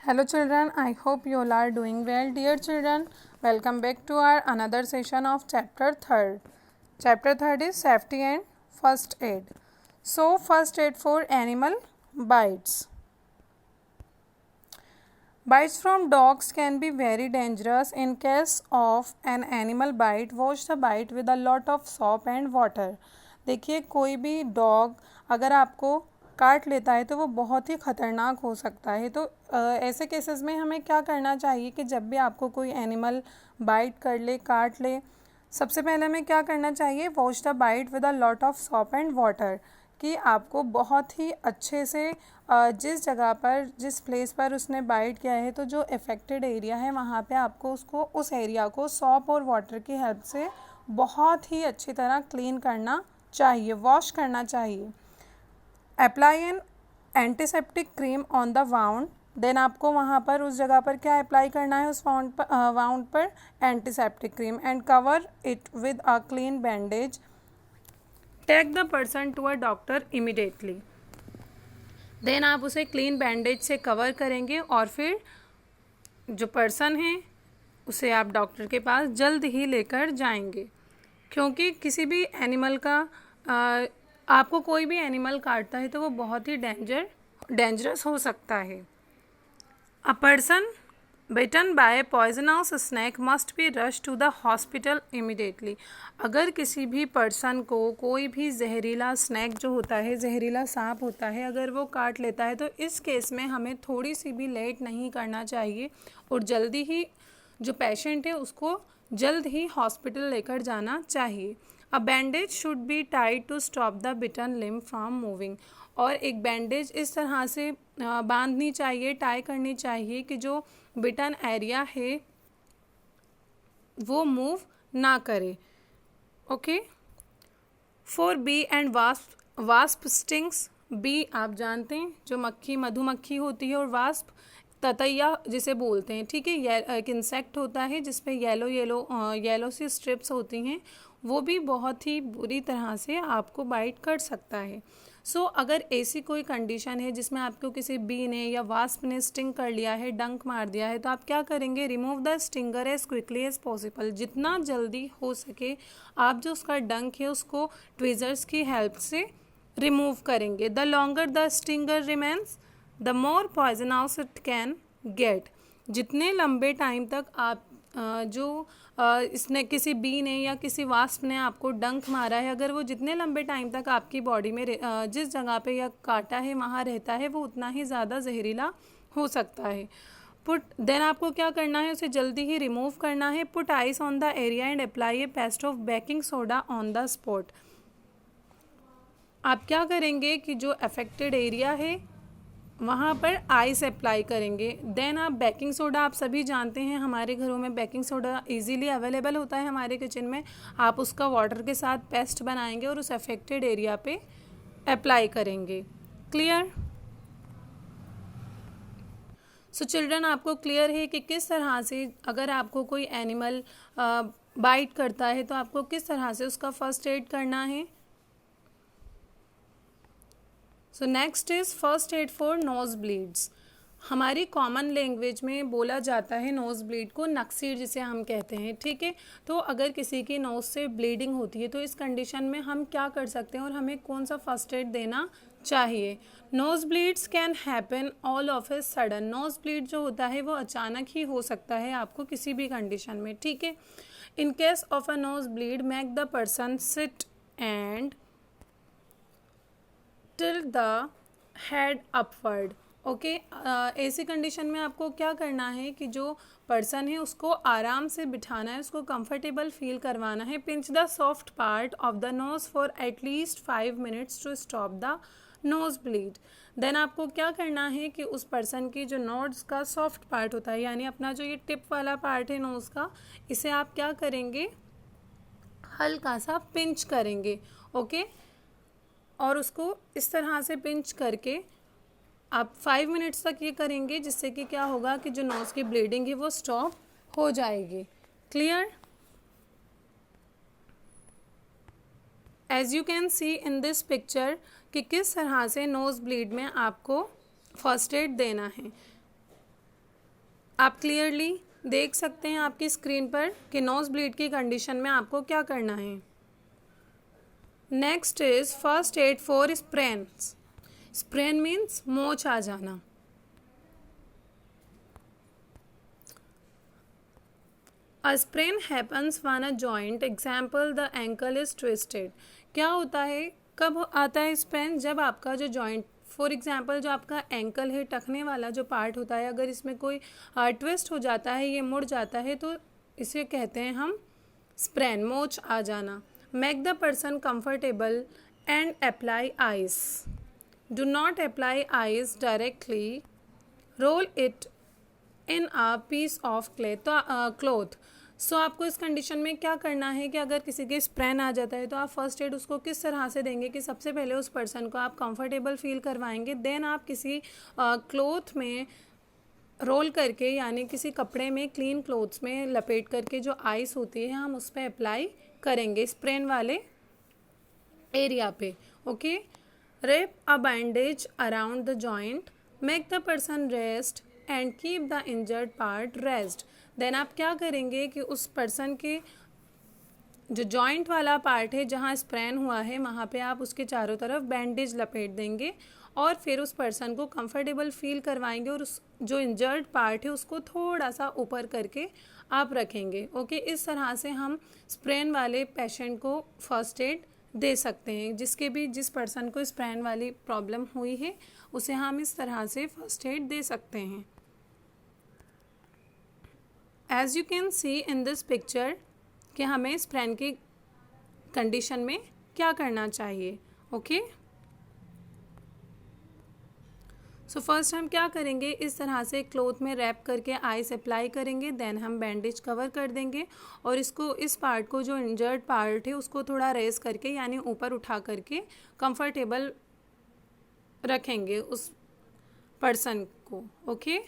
Hello children, I hope you all are doing well. Dear children, welcome back to our another session of chapter 3rd. Chapter 3rd is safety and first aid. So first aid for animal bites. Bites from dogs can be very dangerous. In case of an animal bite, wash the bite with a lot of soap and water. देखिए कोई भी dog अगर आपको काट लेता है तो वो बहुत ही ख़तरनाक हो सकता है। तो ऐसे केसेस में हमें क्या करना चाहिए कि जब भी आपको कोई एनिमल बाइट कर ले, काट ले, सबसे पहले हमें क्या करना चाहिए, wash the bite with a lot of soap and water, कि आपको बहुत ही अच्छे से जिस जगह पर, जिस प्लेस पर उसने बाइट किया है, तो जो अफेक्टेड एरिया है वहाँ पे आपको उसको, उस एरिया को सॉप और वाटर की हेल्प से बहुत ही अच्छी तरह क्लीन करना चाहिए, वॉश करना चाहिए। Apply an antiseptic cream on the wound, then आपको वहाँ पर उस जगह पर क्या अप्लाई करना है, उस वाउंड पर antiseptic cream, and cover it with a clean bandage. Take the person to a doctor immediately. Then आप उसे क्लीन बैंडेज से कवर करेंगे और फिर जो पर्सन है उसे आप डॉक्टर के पास जल्द ही लेकर जाएंगे, क्योंकि किसी भी एनिमल का आपको कोई भी एनिमल काटता है तो वो बहुत ही डेंजरस हो सकता है। A person bitten by poisonous snake must be rush to the hospital immediately. अगर किसी भी पर्सन को कोई भी जहरीला स्नैक जो होता है, जहरीला सांप होता है, अगर वो काट लेता है तो इस केस में हमें थोड़ी सी भी लेट नहीं करना चाहिए और जल्दी ही जो पेशेंट है उसको जल्द ही हॉस्पिटल लेकर जाना चाहिए। A bandage should be tied to stop the bitten limb from moving. और एक बैंडेज इस तरह से बांधनी चाहिए, टाई करनी चाहिए कि जो बिटन एरिया है वो मूव ना करे। Okay. For bee and wasp stings. Bee आप जानते हैं जो मक्खी, मधुमक्खी होती है, और वास्प ततैया जिसे बोलते हैं, ठीक है। एक इंसेक्ट होता है जिसपे येलो सी स्ट्रिप्स होती हैं, वो भी बहुत ही बुरी तरह से आपको बाइट कर सकता है। सो अगर ऐसी कोई कंडीशन है जिसमें आपको किसी बी ने या वास्प ने स्टिंग कर लिया है, डंक मार दिया है, तो आप क्या करेंगे, remove the stinger as quickly as possible. जितना जल्दी हो सके आप जो उसका डंक है उसको ट्वीज़र्स की हेल्प से रिमूव करेंगे। The longer the stinger remains the more poisonous it can get. जितने लंबे टाइम तक आप इसने किसी बी ने या किसी वास्प ने आपको डंक मारा है, अगर वो जितने लंबे टाइम तक आपकी बॉडी में जिस जगह पे या काटा है वहाँ रहता है, वो उतना ही ज़्यादा जहरीला हो सकता है। देन आपको क्या करना है, उसे जल्दी ही रिमूव करना है। Put ice on the area and apply A paste of baking soda on the spot. आप क्या करेंगे कि जो अफेक्टेड एरिया है वहाँ पर आइस अप्लाई करेंगे। देन आप बेकिंग सोडा, आप सभी जानते हैं हमारे घरों में बेकिंग सोडा इजीली अवेलेबल होता है हमारे किचन में। आप उसका वाटर के साथ पेस्ट बनाएंगे और उस अफेक्टेड एरिया पे अप्लाई करेंगे। क्लियर? सो चिल्ड्रन, आपको क्लियर है कि किस तरह से अगर आपको कोई एनिमल बाइट करता है तो आपको किस तरह से उसका फर्स्ट एड करना है। So next is first aid for knows bleeds. हमारी कॉमन लैंग्वेज में बोला जाता है नोज़ ब्लीड को नक्सीर जिसे हम कहते हैं, ठीक है। तो अगर किसी की नोज़ से ब्लीडिंग होती है तो इस कंडीशन में हम क्या कर सकते हैं और हमें कौन सा फर्स्ट एड देना चाहिए। Nose bleeds can happen all of a sudden. Nose bleed जो होता है वो अचानक ही हो सकता है आपको किसी भी कंडीशन में, ठीक है। In case of a nose bleed make the person sit and tilt the head upward. Okay. ऐसी कंडीशन में आपको क्या करना है कि जो पर्सन है उसको आराम से बिठाना है, उसको कंफर्टेबल फील करवाना है। Pinch the soft part of the nose for at least 5 minutes to stop the nose bleed. Then आपको क्या करना है कि उस पर्सन की जो नोज़ का सॉफ्ट पार्ट होता है, यानी अपना जो ये टिप वाला पार्ट है नोज़ का, इसे आप क्या करेंगे, हल्का सा पिंच करेंगे। ओके। और उसको इस तरह से पिंच करके आप 5 मिनट्स तक ये करेंगे, जिससे कि क्या होगा कि जो नोज़ की ब्लीडिंग है वो स्टॉप हो जाएगी। Clear? As you can see in this picture कि किस तरह से नोज़ ब्लीड में आपको फर्स्ट एड देना है। आप क्लियरली देख सकते हैं आपकी स्क्रीन पर कि नोज ब्लीड की कंडीशन में आपको क्या करना है। Next is first aid for sprain. Sprain means मोच आ जाना। A sprain happens when a joint, example the ankle is twisted। क्या होता है, कब आता है स्प्रेन? जब आपका जो जॉइंट, फॉर एग्जांपल जो आपका एंकल है, टखने वाला जो पार्ट होता है, अगर इसमें कोई ट्विस्ट हो जाता है, ये मुड़ जाता है, तो इसे कहते हैं हम स्प्रेन, मोच आ जाना। Make the person comfortable and apply ice. Do not apply ice directly, roll it in a piece of cloth. So आपको इस कंडीशन में क्या करना है कि अगर किसी के स्प्रेन आ जाता है तो आप फर्स्ट एड उसको किस तरह से देंगे कि सबसे पहले उस पर्सन को आप कंफर्टेबल फील करवाएंगे, देन आप किसी क्लॉथ में रोल करके, यानी किसी कपड़े में, क्लीन क्लॉथ्स में लपेट करके जो आइस होती है हम उस पर अप्लाई करेंगे स्प्रेन वाले एरिया पे। Okay, wrap a bandage around the joint, make the person rest and keep the injured part rest. Then आप क्या करेंगे कि उस पर्सन के जो जॉइंट वाला पार्ट है जहाँ स्प्रेन हुआ है वहाँ पे आप उसके चारों तरफ बैंडेज लपेट देंगे और फिर उस पर्सन को कंफर्टेबल फील करवाएंगे और उस जो इंजर्ड पार्ट है उसको थोड़ा सा ऊपर करके आप रखेंगे। ओके, इस तरह से हम स्प्रेन वाले पेशेंट को फर्स्ट एड दे सकते हैं। जिस पर्सन को स्प्रेन वाली प्रॉब्लम हुई है उसे हम इस तरह से फर्स्ट एड दे सकते हैं। As you can see in this picture कि हमें स्प्रेन की कंडीशन में क्या करना चाहिए। ओके, सो फर्स्ट हम क्या करेंगे, इस तरह से क्लॉथ में रैप करके आइस अप्लाई करेंगे, देन हम बैंडेज कवर कर देंगे और इसको, इस पार्ट को, जो इंजर्ड पार्ट है उसको थोड़ा रेस करके यानी ऊपर उठा करके कंफर्टेबल रखेंगे उस पर्सन को। ओके।